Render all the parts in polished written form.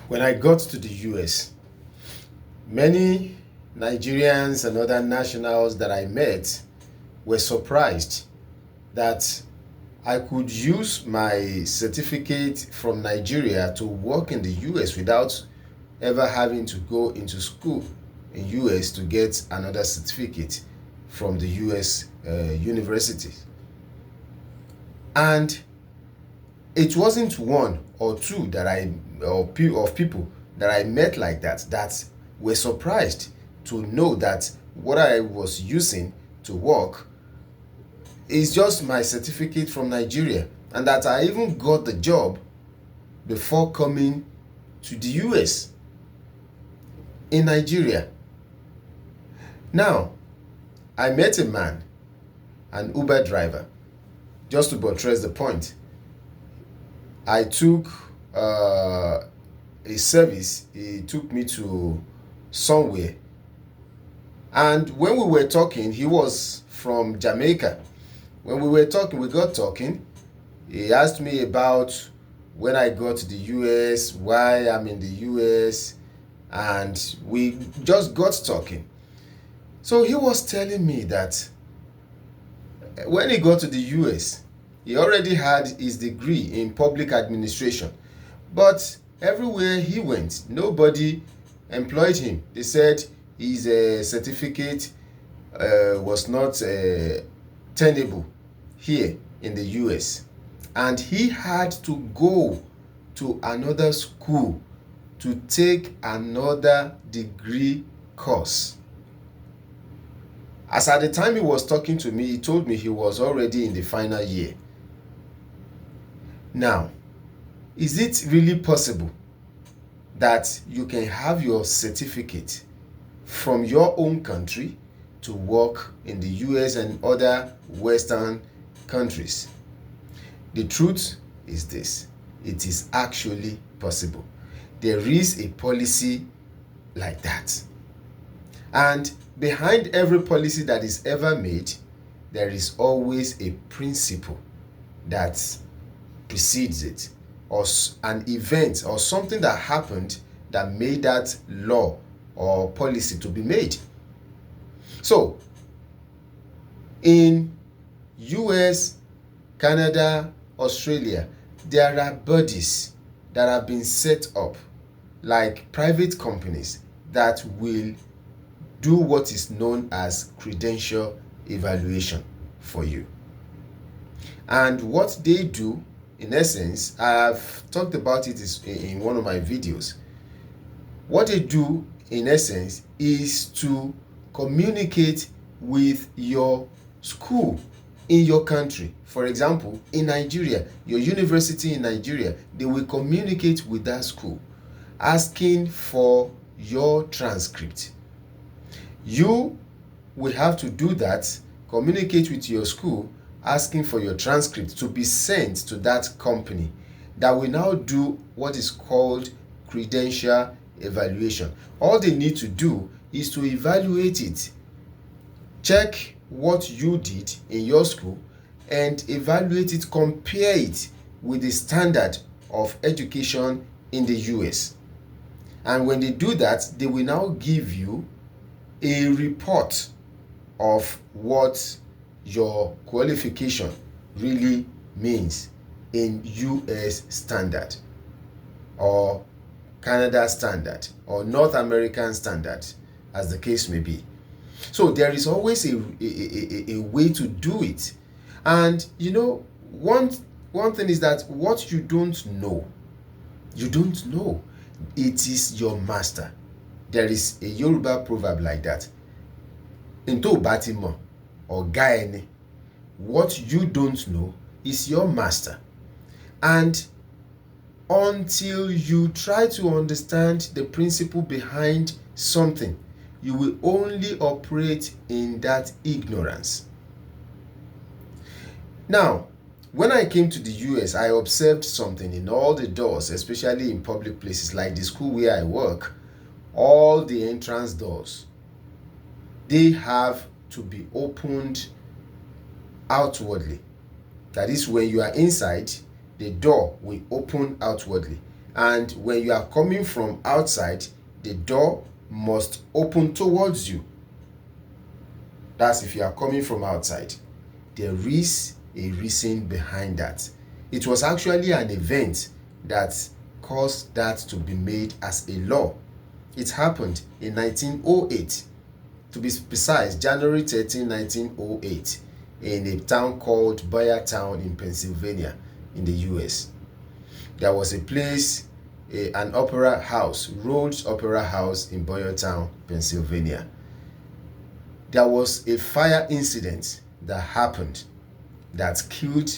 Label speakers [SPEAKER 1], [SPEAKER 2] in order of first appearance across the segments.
[SPEAKER 1] When I got to the US, many Nigerians and other nationals that I met were surprised that I could use my certificate from Nigeria to work in the US without ever having to go into school in US to get another certificate from the US university. And it wasn't one or two of people that I met like that were surprised to know that what I was using to work is just my certificate from Nigeria, and that I even got the job before coming to the US in Nigeria. Now, I met a man, an Uber driver. Just to buttress the point, I took a service. He took me to somewhere, and when we were talking, he was from Jamaica. When we got talking. He asked me about when I got to the US, why I'm in the US, and we just got talking. So he was telling me that when he got to the US, he already had his degree in public administration. But everywhere he went, nobody employed him. They said his certificate was not tenable here in the US. And he had to go to another school to take another degree course. As at the time he was talking to me, he told me he was already in the final year. Now, is it really possible that you can have your certificate from your own country to work in the US and other Western countries? The truth is this: it is actually possible. There is a policy like that. And behind every policy that is ever made, there is always a principle that precedes it, or an event or something that happened that made that law or policy to be made. So, in US, Canada, Australia, there are bodies that have been set up, like private companies, that will do what is known as credential evaluation for you. And what they do, in essence, I've talked about it in one of my videos. What they do, in essence, is to communicate with your school in your country. For example, in Nigeria, your university in Nigeria, they will communicate with that school asking for your transcript. You will have to do that, communicate with your school asking for your transcript to be sent to that company that will now do what is called credential evaluation. All they need to do is to evaluate it, check what you did in your school, and evaluate it, compare it with the standard of education in the US. And when they do that, they will now give you a report of what your qualification really means in US standard, or Canada standard, or North American standard, as the case may be. So there is always a way to do it. And you know, one thing is that what you don't know, it is your master. There is a Yoruba proverb like that. Into batimo or gaene. What you don't know is your master. And until you try to understand the principle behind something, you will only operate in that ignorance. Now, when I came to the US, I observed something in all the doors, especially in public places like the school where I work. All the entrance doors, they have to be opened outwardly. That is, when you are inside, the door will open outwardly. And when you are coming from outside, the door must open towards you. That's if you are coming from outside. There is a reason behind that. It was actually an event that caused that to be made as a law. It happened in 1908. To be precise, January 13, 1908, in a town called Boyertown in Pennsylvania in the US. There was a place, an opera house, Rhodes Opera House in Boyertown, Pennsylvania. There was a fire incident that happened that killed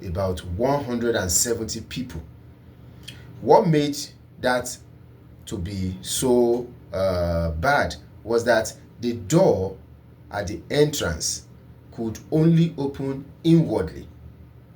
[SPEAKER 1] about 170 people. What made that to be so bad was that the door at the entrance could only open inwardly.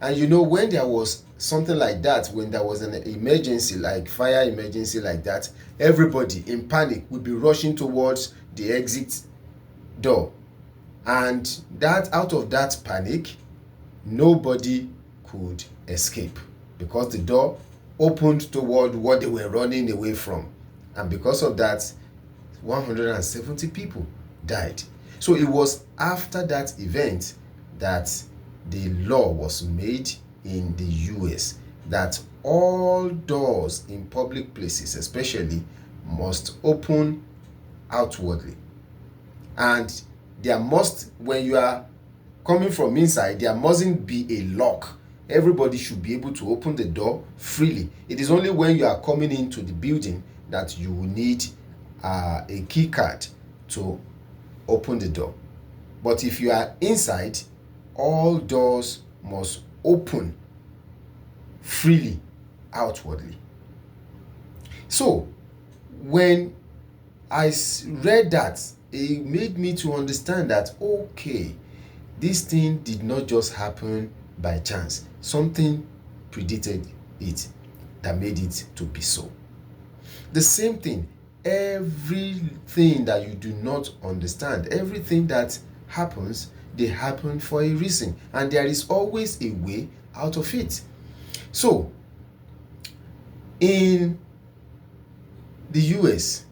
[SPEAKER 1] And you know, when there was something like that, when there was an emergency, like fire emergency like that, everybody in panic would be rushing towards the exit door. And that out of that panic, nobody could escape because the door opened toward what they were running away from. And because of that, 170 people died. So it was after that event that the law was made in the US that all doors in public places especially must open outwardly. And there must, when you are coming from inside, there mustn't be a lock. Everybody should be able to open the door freely. It is only when you are coming into the building that you will need a key card to open the door. But if you are inside, all doors must open freely outwardly. So when I read that, it made me to understand that, okay, this thing did not just happen by chance. Something predicted it that made it to be so. The same thing, everything that you do not understand, everything that happens, they happen for a reason, and there is always a way out of it. So in the US,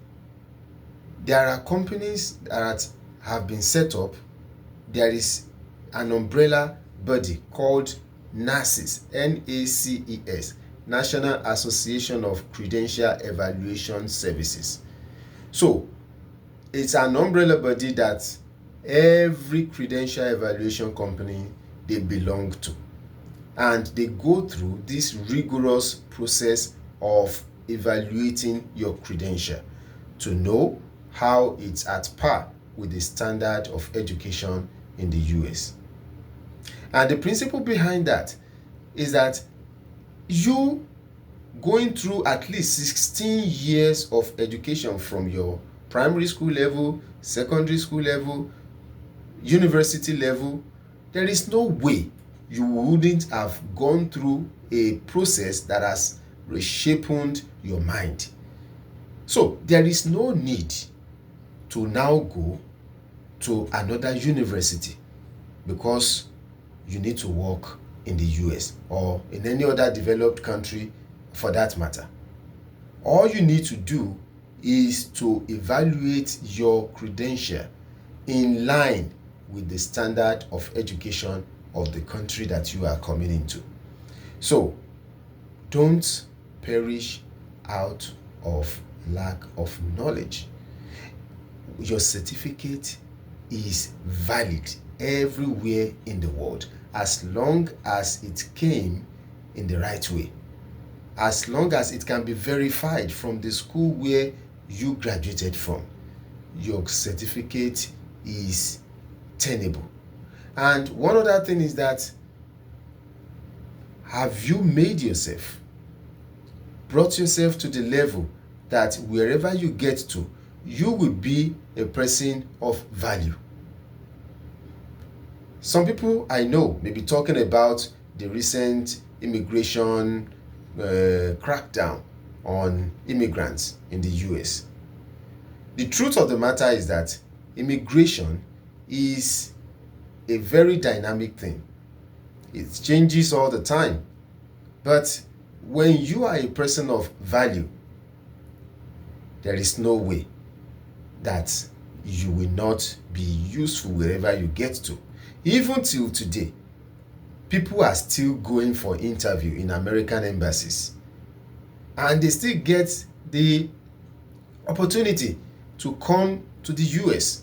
[SPEAKER 1] there are companies that have been set up. There is an umbrella body called NACES, NACES, National Association of Credential Evaluation Services. So it's an umbrella body that every credential evaluation company they belong to, and they go through this rigorous process of evaluating your credential to know how it's at par with the standard of education in the US. And the principle behind that is that you going through at least 16 years of education from your primary school level, secondary school level, university level, there is no way you wouldn't have gone through a process that has reshaped your mind. So there is no need to now go to another university because you need to work in the US or in any other developed country for that matter. All you need to do is to evaluate your credential in line with the standard of education of the country that you are coming into. So don't perish out of lack of knowledge. Your certificate is valid everywhere in the world as long as it came in the right way, as long as it can be verified from the school where you graduated from. Your certificate is tenable. And one other thing is that, have you made yourself, brought yourself to the level that wherever you get to, you will be a person of value? Some people I know may be talking about the recent immigration crackdown on immigrants in the US. The truth of the matter is that immigration is a very dynamic thing. It changes all the time. But when you are a person of value, there is no way that you will not be useful wherever you get to. Even till today, people are still going for interview in American embassies, and they still get the opportunity to come to the US.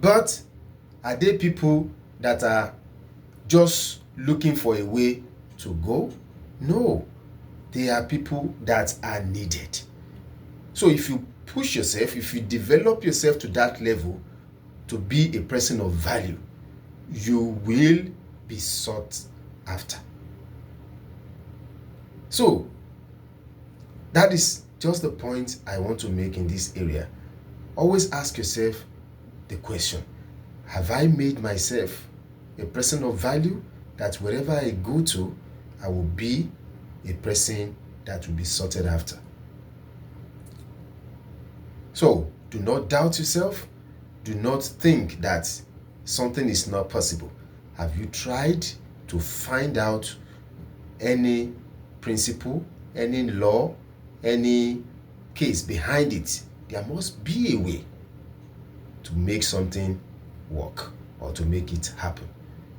[SPEAKER 1] But are they people that are just looking for a way to go? No, they are people that are needed. So if you push yourself, if you develop yourself to that level to be a person of value, you will be sought after. So that is just the point I want to make in this area. Always ask yourself the question, have I made myself a person of value that wherever I go to, I will be a person that will be sought after? So do not doubt yourself. Do not think that something is not possible. Have you tried to find out any principle, any law, any case behind it? There must be a way to make something work or to make it happen.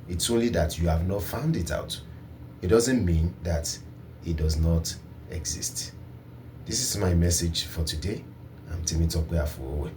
[SPEAKER 1] It's only that you have not found it out. It doesn't mean that it does not exist. This is my message for today. I'm Timmy Tokwe Afuowe.